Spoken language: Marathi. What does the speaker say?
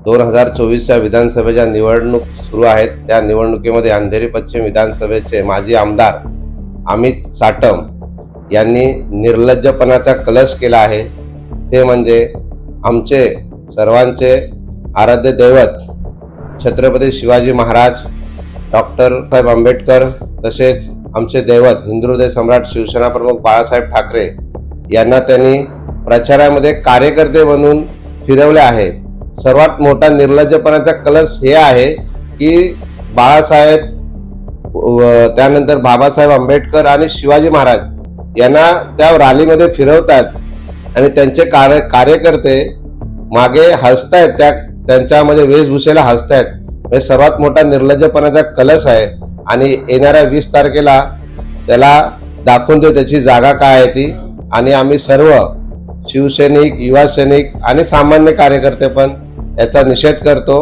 2024च्या विधानसभेच्या निवडणूक सुरू आहेत। त्या निवडणुकीमध्ये अंधेरी पश्चिम विधानसभेचे माजी आमदार अमित साटम यांनी निर्लज्जपणाचा कलश केला आहे। ते म्हणजे आमचे सर्वांचे आराध्य दैवत छत्रपती शिवाजी महाराज, डॉक्टर साहेब आंबेडकर, तसेच आमचे दैवत हिंदू हृदय सम्राट शिवसेना प्रमुख बाळासाहेब ठाकरे यांना त्यांनी प्रचारामध्ये कार्यकर्ते बनवून फिरवले आहे। सर्वात मोठा निर्लज्जपणाचा कलश हे आहे की बाळासाहेब, त्यानंतर बाबासाहेब आंबेडकर आणि शिवाजी महाराज यांना त्या रॅलीमध्ये फिरवतात आणि त्यांचे कार्यकर्ते मागे हसतायत, त्यांच्यामध्ये वेशभूषेला हसतायत। हे सर्वात मोठा निर्लज्जपणाचा कलश आहे आणि येणाऱ्या 20 तारखेला त्याला दाखवून देऊ त्याची जागा काय आहे ती। आणि आम्ही सर्व शिवसैनिक, युवा सैनिक आणि सामान्य कार्यकर्ते पण याचा निषेध करतो।